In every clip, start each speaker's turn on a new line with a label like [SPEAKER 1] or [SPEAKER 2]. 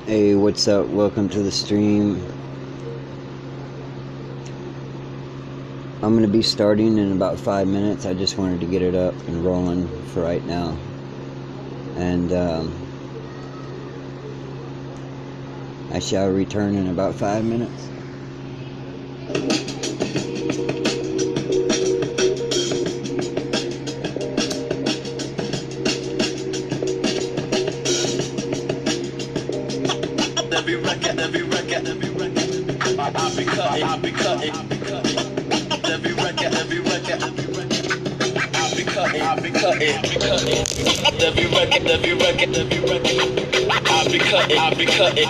[SPEAKER 1] Hey, what's up? Welcome to the stream. I'm going to be starting in about 5 minutes. I just wanted to get it up and rolling for right now. And I shall return in about 5 minutes.
[SPEAKER 2] I'll be cutting. Every record. Every record. I'll be cutting.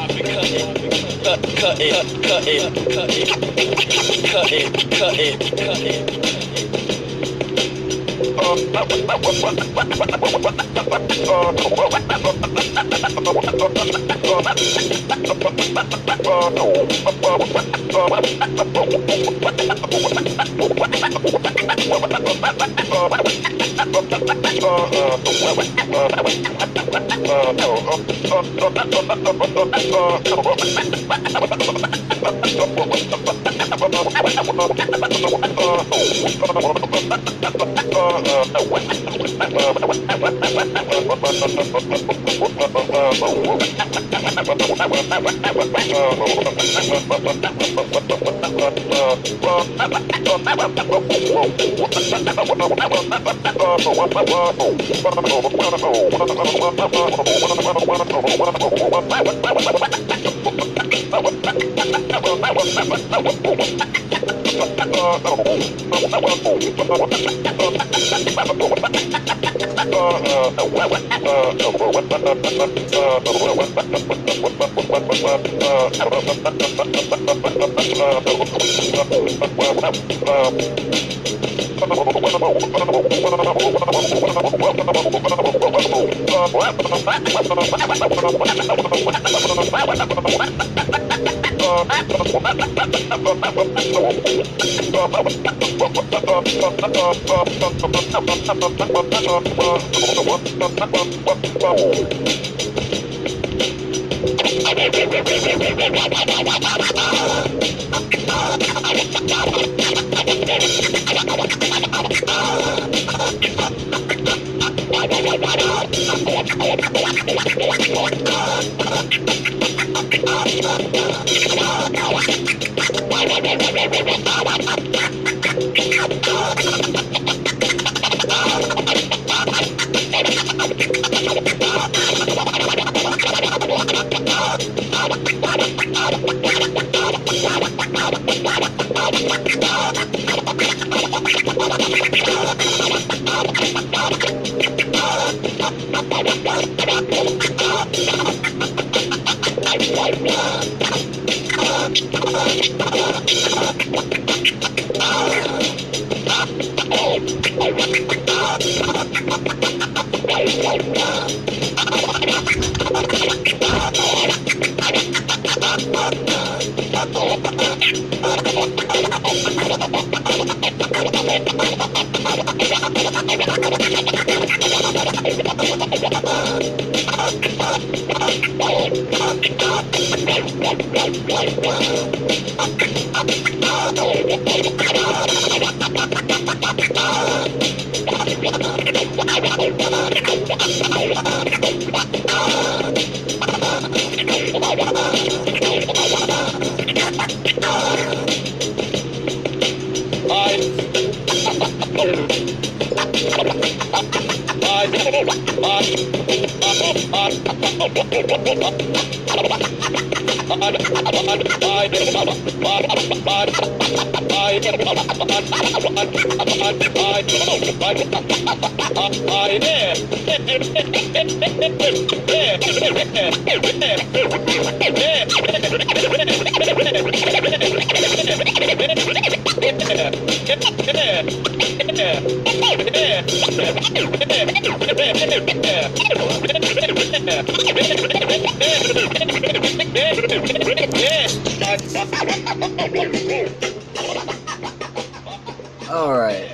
[SPEAKER 1] All right.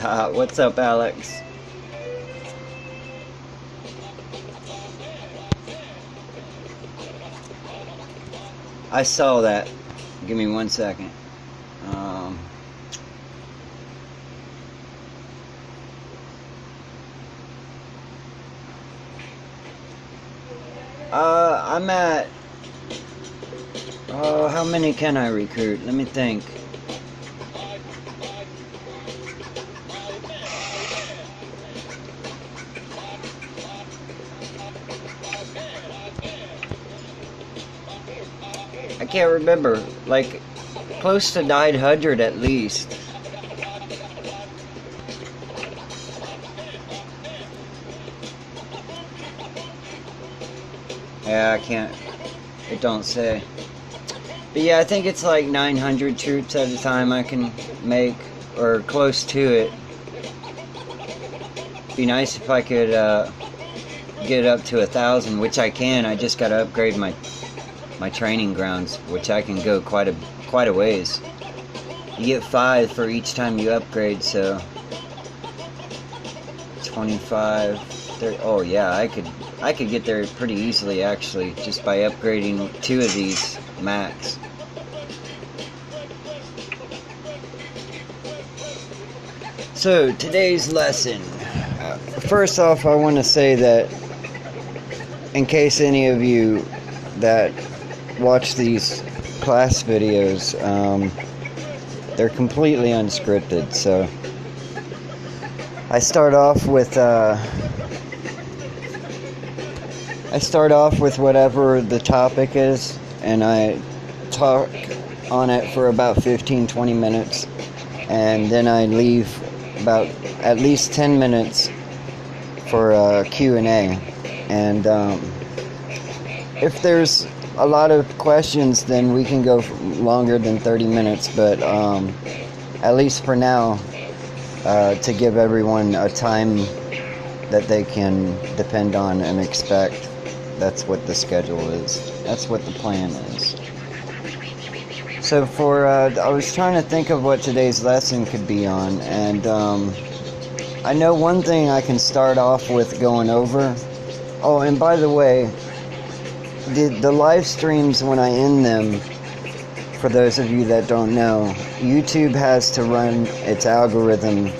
[SPEAKER 1] What's up, Alex? I saw that. Give me 1 second. I'm at. Oh, how many can I recruit? Let me think. I can't remember. Like, close to 900 at least. Yeah, I can't. It don't say. But yeah, I think it's like 900 troops at a time I can make, or close to it. Be nice if I could get up to 1,000, which I can. I just gotta upgrade my training grounds, which I can go quite a ways. You get 5 for each time you upgrade, so 25, 30. Oh yeah, I could get there pretty easily actually, just by upgrading 2 of these max. So today's lesson. First off, I want to say that in case any of you that watch these class videos, they're completely unscripted. So I start off with whatever the topic is, and I talk on it for about 15-20 minutes, and then I leave about at least 10 minutes for Q&A. And if there's a lot of questions, then we can go longer than 30 minutes, but at least for now, to give everyone a time that they can depend on and expect. That's what the schedule is. That's what the plan is. So I was trying to think of what today's lesson could be on, and I know one thing I can start off with going over. Oh, and by the way, the live streams, when I end them, for those of you that don't know, YouTube has to run its algorithm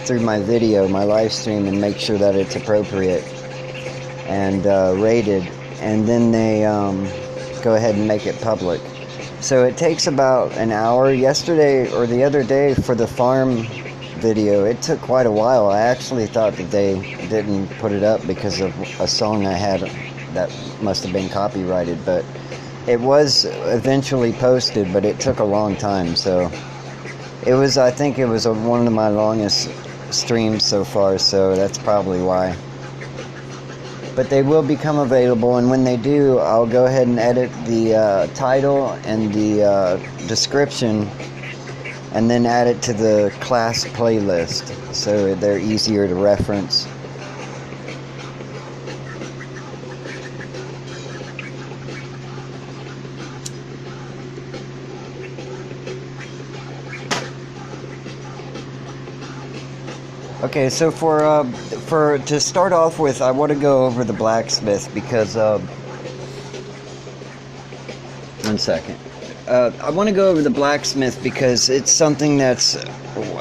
[SPEAKER 1] through my video, my live stream, and make sure that it's appropriate and rated, and then they go ahead and make it public. So it takes about an hour. Yesterday or the other day for the farm video, it took quite a while. I actually thought that they didn't put it up because of a song I had that must have been copyrighted, but it was eventually posted, but it took a long time. So I think it was one of my longest streams so far, so that's probably why. But they will become available, and when they do, I'll go ahead and edit the title and the description, and then add it to the class playlist, so they're easier to reference. Okay, so to start off with, I want to go over the Blacksmith because 1 second. I want to go over the Blacksmith because it's something that's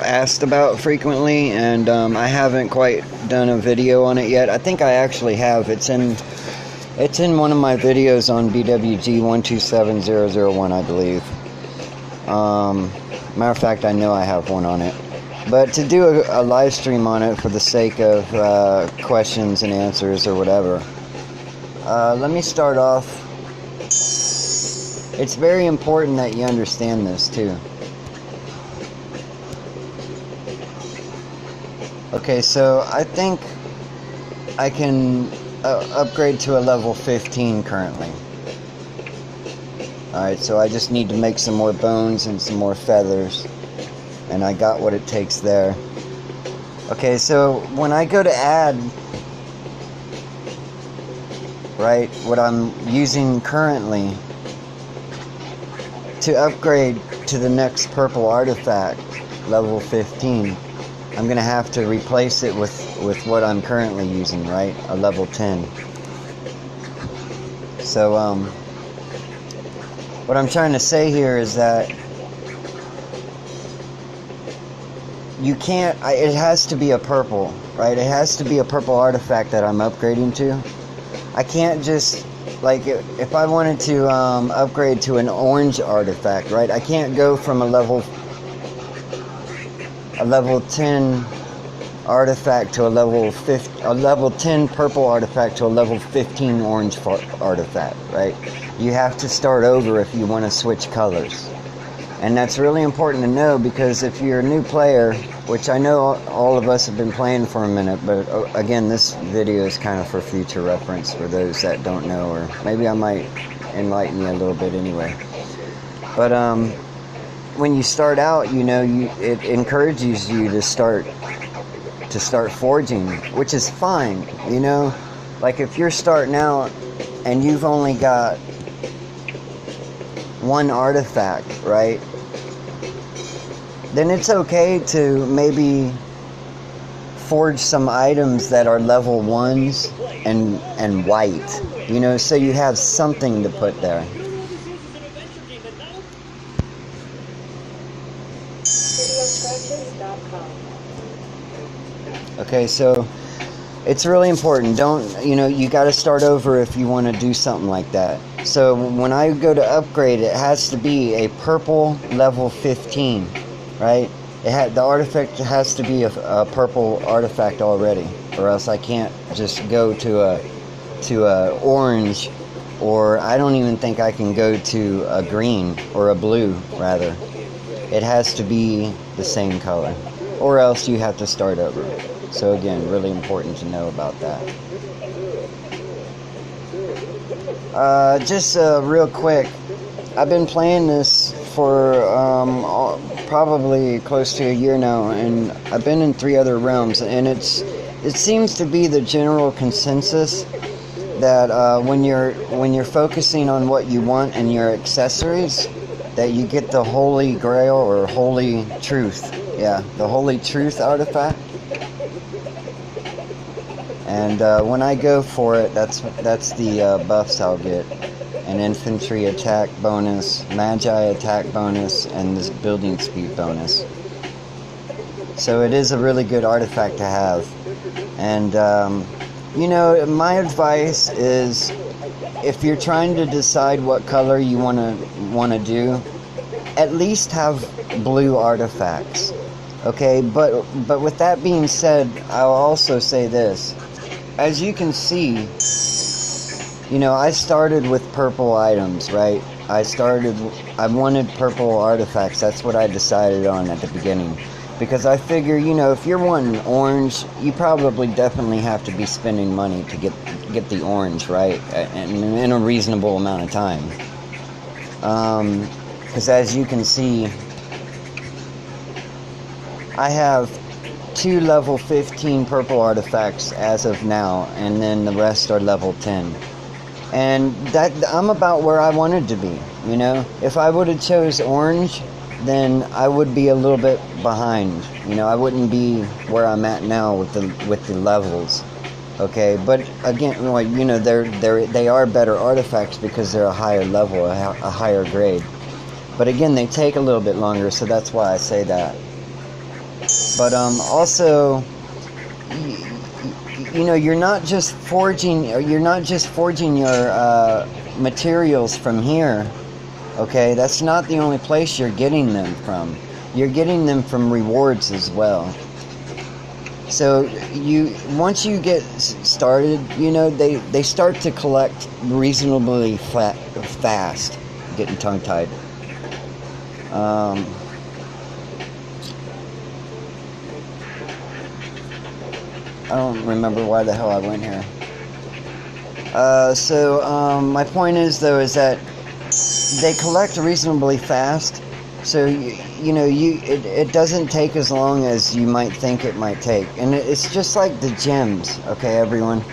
[SPEAKER 1] asked about frequently, and I haven't quite done a video on it yet. I think I actually have. It's in one of my videos on BWG 127001, I believe. Matter of fact, I know I have one on it. But to do a live stream on it for the sake of questions and answers or whatever, let me start off. It's very important that you understand this too. Okay, so I think I can upgrade to a level 15 currently. Alright, so I just need to make some more bones and some more feathers. And I got what it takes there. Okay, so when I go to add, right, what I'm using currently to upgrade to the next purple artifact, level 15, I'm gonna have to replace it with what I'm currently using, right? A level 10. So what I'm trying to say here is that you can't, it has to be a purple, right? It has to be a purple artifact that I'm upgrading to. I can't just, like, if I wanted to upgrade to an orange artifact, right? I can't go from a level 10 artifact to a level 10 purple artifact to a level 15 orange artifact, right? You have to start over if you want to switch colors. And that's really important to know, because if you're a new player, which I know all of us have been playing for a minute, but again, this video is kind of for future reference for those that don't know, or maybe I might enlighten you a little bit anyway. But when you start out, you know, it encourages you to start forging, which is fine, you know. Like if you're starting out and you've only got one artifact, right? Then it's okay to maybe forge some items that are level 1s and white, you know, so you have something to put there. Okay, so it's really important. Don't, you know, you got to start over if you want to do something like that. So when I go to upgrade, it has to be a purple level 15, right? The artifact has to be a purple artifact already, or else I can't just go to a orange, or I don't even think I can go to a green or a blue, rather. It has to be the same color, or else you have to start over. So again, really important to know about that. Just real quick, I've been playing this for probably close to a year now, and I've been in 3 other realms, and it seems to be the general consensus that when you're focusing on what you want and your accessories, that you get the Holy Grail or Holy Truth. Yeah, the Holy Truth artifact. And when I go for it, that's the buffs I'll get. An infantry attack bonus, magi attack bonus, and this building speed bonus. So it is a really good artifact to have. And you know, my advice is, if you're trying to decide what color you want to do, at least have blue artifacts. Okay, but with that being said, I'll also say this. As you can see, you know, I started with purple items, right? I wanted purple artifacts. That's what I decided on at the beginning. Because I figure, you know, if you're wanting orange, you probably definitely have to be spending money to get the orange, right? In a reasonable amount of time. Because as you can see, I have 2 level 15 purple artifacts as of now, and then the rest are level 10. And that, I'm about where I wanted to be, you know. If I would have chose orange, then I would be a little bit behind. You know, I wouldn't be where I'm at now with the levels. Okay, but again, like, you know, they are better artifacts because they're a higher level, a higher grade. But again, they take a little bit longer, so that's why I say that. But also, you know, you're not just forging your materials from here. Okay, that's not the only place you're getting them from. You're getting them from rewards as well. So once you get started, you know, they start to collect reasonably fast. I'm getting tongue-tied. I don't remember why the hell I went here. My point is, though, is that they collect reasonably fast. So, you know, it doesn't take as long as you might think it might take. And it's just like the gems, okay, everyone?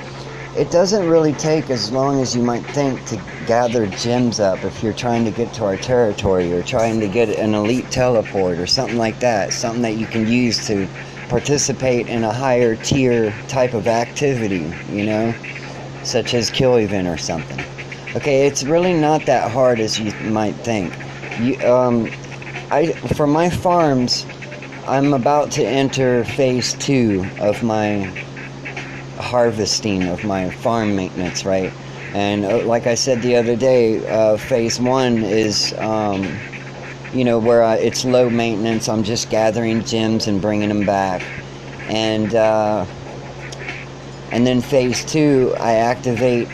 [SPEAKER 1] It doesn't really take as long as you might think to gather gems up if you're trying to get to our territory or trying to get an elite teleport or something like that. Something that you can use to participate in a higher tier type of activity, such as kill event or something. Okay, it's really not that hard as you might think. For my farms, I'm about to enter phase 2 of my harvesting, of my farm maintenance, right? And like I said the other day, phase 1 is, where it's low maintenance. I'm just gathering gems and bringing them back. And then phase 2, I activate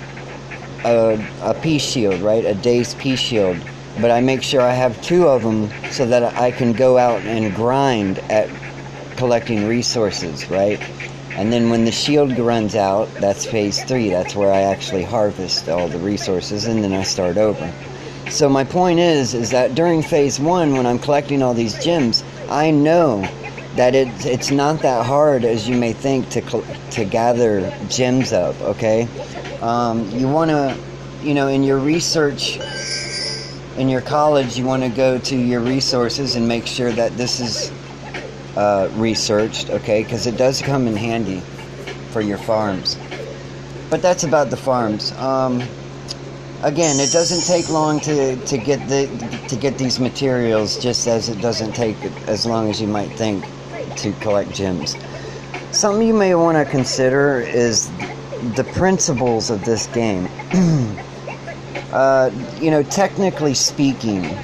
[SPEAKER 1] a peace shield, right? A day's peace shield. But I make sure I have 2 of them so that I can go out and grind at collecting resources, right? And then when the shield runs out, that's phase 3. That's where I actually harvest all the resources, and then I start over. So my point is that during phase 1, when I'm collecting all these gems, I know that it's not that hard as you may think to gather gems up, okay? You want to, in your research, in your college, you want to go to your resources and make sure that this is researched, okay? Because it does come in handy for your farms. But that's about the farms. Again, it doesn't take long to get these materials, just as it doesn't take as long as you might think to collect gems. Something you may want to consider is the principles of this game. Technically speaking,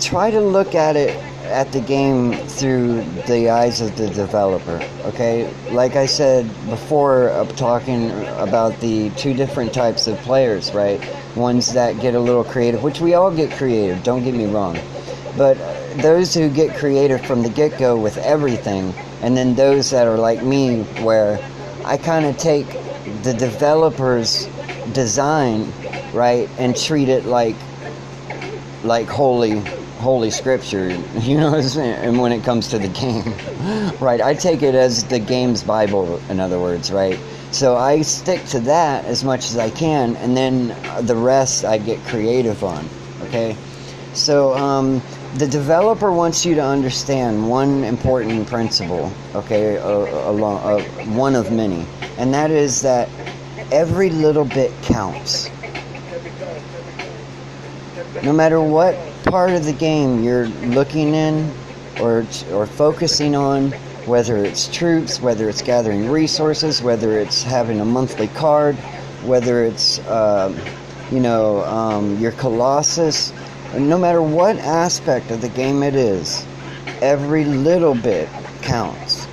[SPEAKER 1] try to look at the game through the eyes of the developer, okay? Like I said before, talking about the 2 different types of players, right? Ones that get a little creative, which we all get creative, don't get me wrong. But those who get creative from the get-go with everything, and then those that are like me, where I kind of take the developer's design, right, and treat it like holy scripture, you know what I'm saying? And when it comes to the game, right, I take it as the game's Bible, in other words, right? So I stick to that as much as I can, and then the rest I get creative on, okay? So the developer wants you to understand one important principle, okay, one of many, and that is that every little bit counts. No matter what part of the game you're looking in or focusing on, whether it's troops, whether it's gathering resources, whether it's having a monthly card, whether it's your Colossus, no matter what aspect of the game it is, every little bit counts.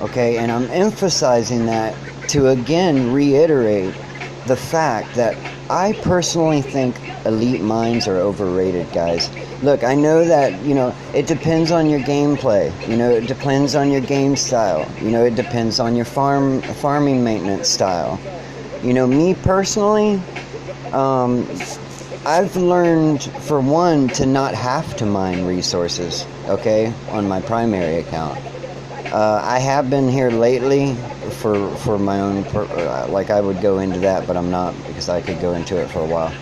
[SPEAKER 1] Okay, and I'm emphasizing that to again reiterate the fact that I personally think elite mines are overrated, guys. Look, I know that, it depends on your gameplay. It depends on your game style. It depends on your farming maintenance style. Me personally, I've learned, for one, to not have to mine resources, okay, on my primary account. I have been here lately for my own, like I would go into that, but I'm not, because I could go into it for a while.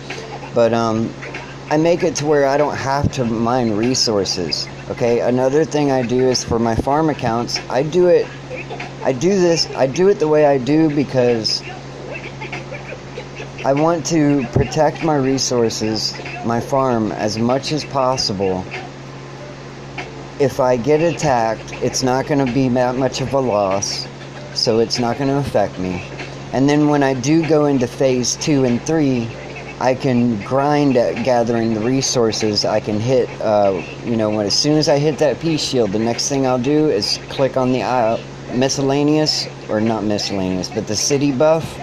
[SPEAKER 1] But I make it to where I don't have to mine resources, okay? Another thing I do is for my farm accounts, I do it the way I do because I want to protect my resources, my farm, as much as possible. If I get attacked, it's not going to be that much of a loss, so it's not going to affect me. And then when I do go into phase 2 and 3, I can grind at gathering the resources. I can hit, as soon as I hit that peace shield, the next thing I'll do is click on the miscellaneous, or not miscellaneous, but the city buff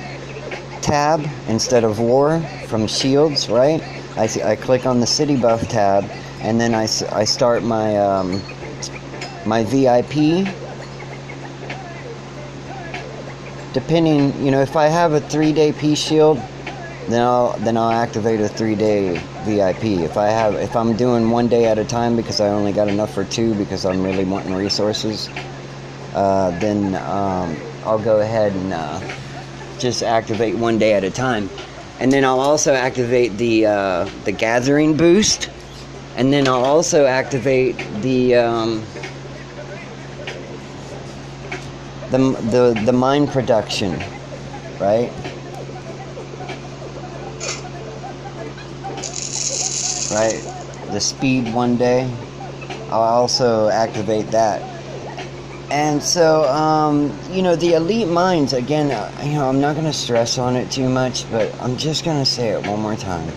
[SPEAKER 1] tab instead of war from shields, right? I click on the city buff tab, and then I start my my VIP. Depending, if I have a 3-day peace shield, then I'll activate a 3-day VIP. If I'm doing 1 day at a time because I only got enough for 2 because I'm really wanting resources, then I'll go ahead and just activate 1 day at a time. And then I'll also activate the gathering boost, and then I'll also activate the the mine production, right? Right, the speed one day. I'll also activate that. And so, the elite mines, again, I'm not going to stress on it too much, but I'm just going to say it one more time.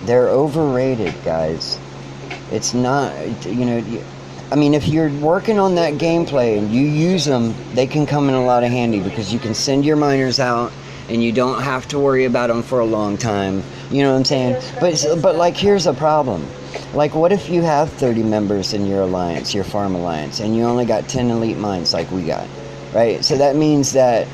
[SPEAKER 1] They're overrated, guys. It's not, if you're working on that gameplay and you use them, they can come in a lot of handy because you can send your miners out and you don't have to worry about them for a long time. You know what I'm saying? But like, here's a problem. Like, what if you have 30 members in your alliance, your farm alliance, and you only got 10 elite mines like we got, right? So that means that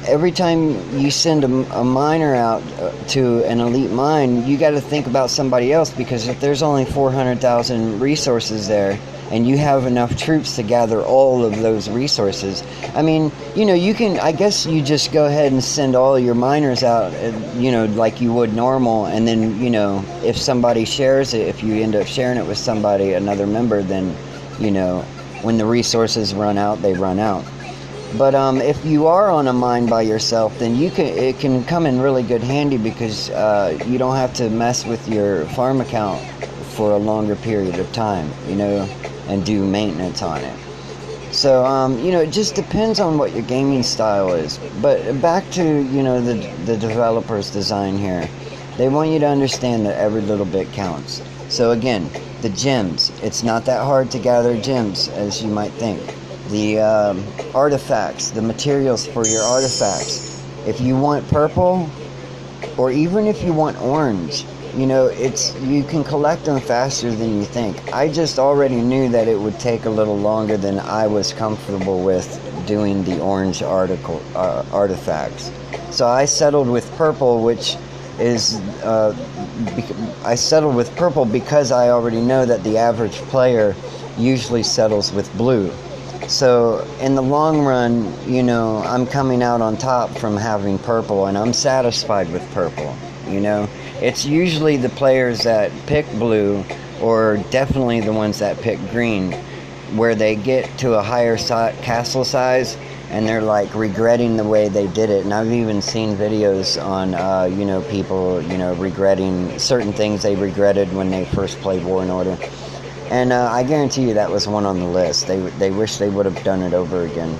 [SPEAKER 1] every time you send a miner out to an elite mine, you got to think about somebody else, because if there's only 400,000 resources there, and you have enough troops to gather all of those resources, you can, I guess you just go ahead and send all your miners out, like you would normal, and then, if somebody shares it, if you end up sharing it with somebody, another member, then, when the resources run out, they run out. But if you are on a mine by yourself, then it can come in really good handy, because you don't have to mess with your farm account for a longer period of time, and do maintenance on it. So, it just depends on what your gaming style is. But back to, the developer's design here. They want you to understand that every little bit counts. So again, the gems. It's not that hard to gather gems as you might think. The artifacts, the materials for your artifacts. If you want purple, or even if you want orange, you can collect them faster than you think. I just already knew that it would take a little longer than I was comfortable with doing the orange artifacts. So I settled with purple, which is I settled with purple because I already know that the average player usually settles with blue. So in the long run, I'm coming out on top from having purple, and I'm satisfied with purple. It's usually the players that pick blue, or definitely the ones that pick green, where they get to a higher castle size and they're like regretting the way they did it. And I've even seen videos on people regretting certain things they regretted when they first played War and Order. And I guarantee you that was one on the list. They wish they would have done it over again.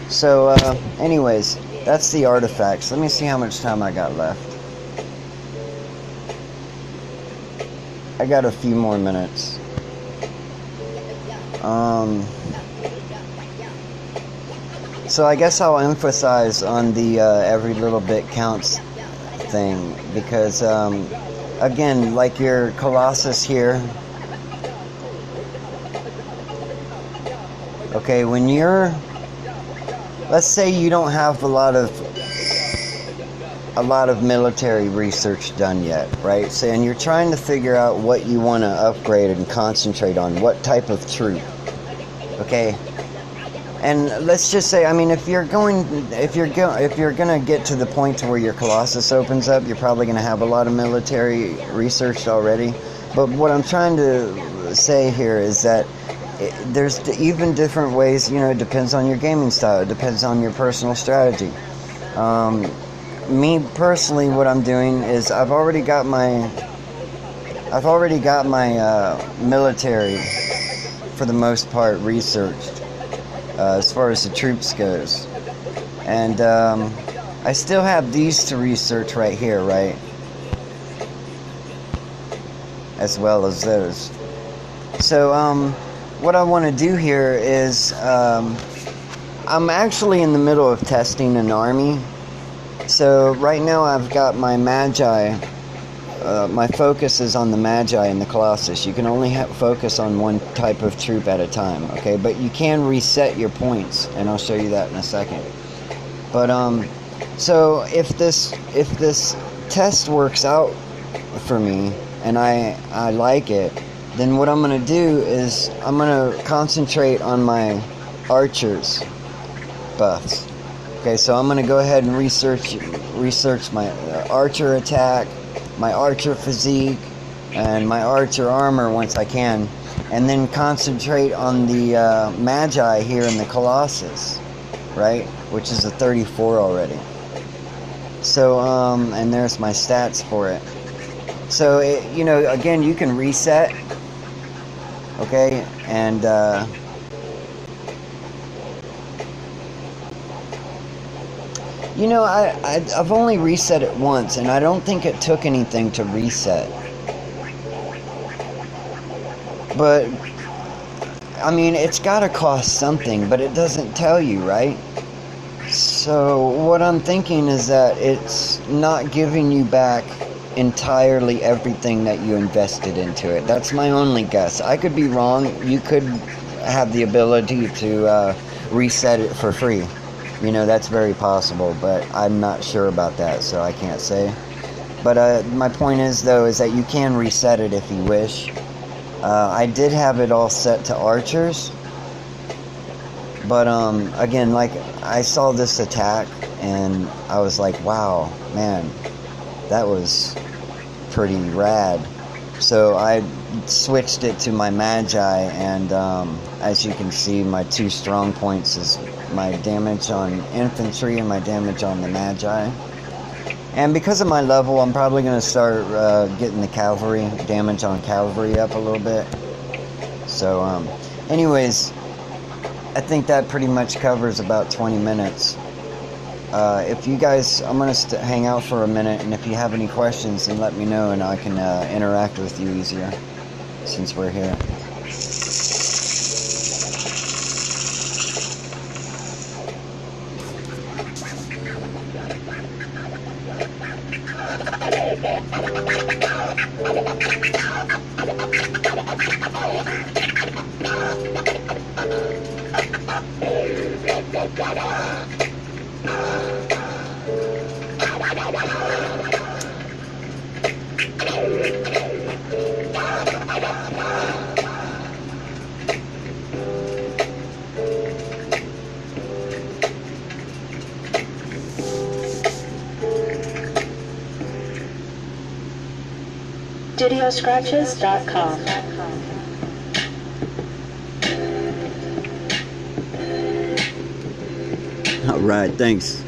[SPEAKER 1] So anyways, that's the artifacts. Let me see how much time I got left. I got a few more minutes. So I guess I'll emphasize on the every little bit counts thing, because again, like your Colossus here, okay, when let's say you don't have a lot of military research done yet, right? So, and you're trying to figure out what you want to upgrade and concentrate on, what type of troop, okay? And let's just say, if you're gonna get to the point to where your Colossus opens up, you're probably gonna have a lot of military researched already. But what I'm trying to say here is that there's even different ways. It depends on your gaming style. It depends on your personal strategy. Me personally, what I'm doing is I've already got my military, for the most part, researched as far as the troops goes, and I still have these to research right here, right, as well as those. So what I want to do here is I'm actually in the middle of testing an army. So right now I've got my Magi. My focus is on the Magi and the Colossus. You can only focus on one type of troop at a time, okay? But you can reset your points, and I'll show you that in a second. But so if this test works out for me and I like it, then what I'm gonna do is I'm gonna concentrate on my archers buffs. Okay, so I'm gonna go ahead and research my archer attack, my archer physique, and my archer armor once I can, and then concentrate on the Magi here in the Colossus. right? Which is a 34 already. So, and there's my stats for it. So, you know, again, you can reset, okay? And, you know, I've only reset it once, and I don't think it took anything to reset. But, I mean, it's got to cost something, but it doesn't tell you, right? So what I'm thinking is that it's not giving you back entirely everything that you invested into it. That's my only guess. I could be wrong. You could have the ability to reset it for free. You know, that's very possible, but I'm not sure about that, so I can't say. But my point is, though, is that you can reset it if you wish. I did have it all set to archers. But, again, like, I saw this attack, and I was like, wow, man, that was pretty rad. So I switched it to my Magi, and, as you can see, my 2 strong points is my damage on infantry and my damage on the Magi. And because of my level, I'm probably going to start getting the cavalry, damage on cavalry up a little bit. So, anyways, I think that pretty much covers about 20 minutes. If you guys, I'm going to hang out for a minute, and if you have any questions, then let me know, and I can interact with you easier since we're here.
[SPEAKER 3] StudioScratches.com.
[SPEAKER 1] All right, thanks,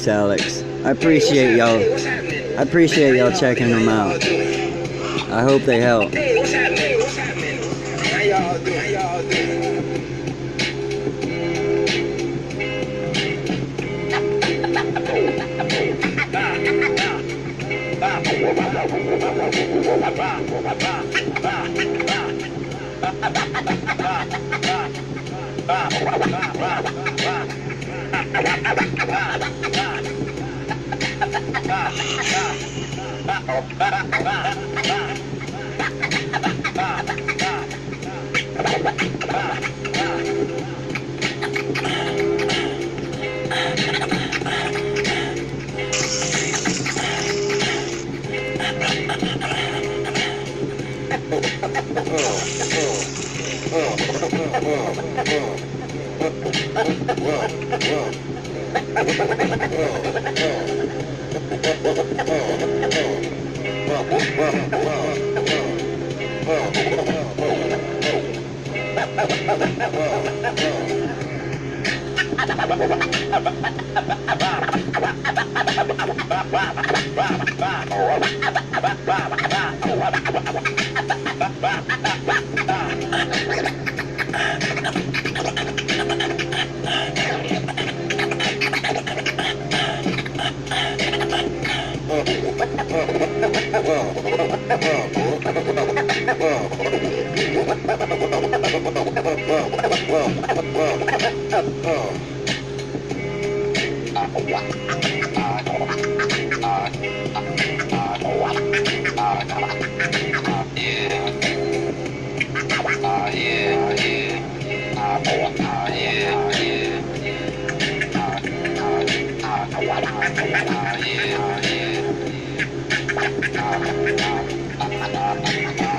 [SPEAKER 1] Alex. I appreciate y'all. I appreciate y'all checking them out. I hope they help.
[SPEAKER 4] Hey, what's happening? What's happening? How y'all doing? How y'all doing?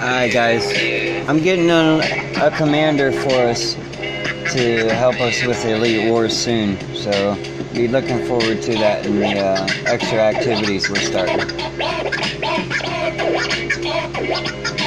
[SPEAKER 1] Alright guys, I'm getting a commander for us to help us with the Elite Wars soon, so be looking forward to that in the extra activities we're starting.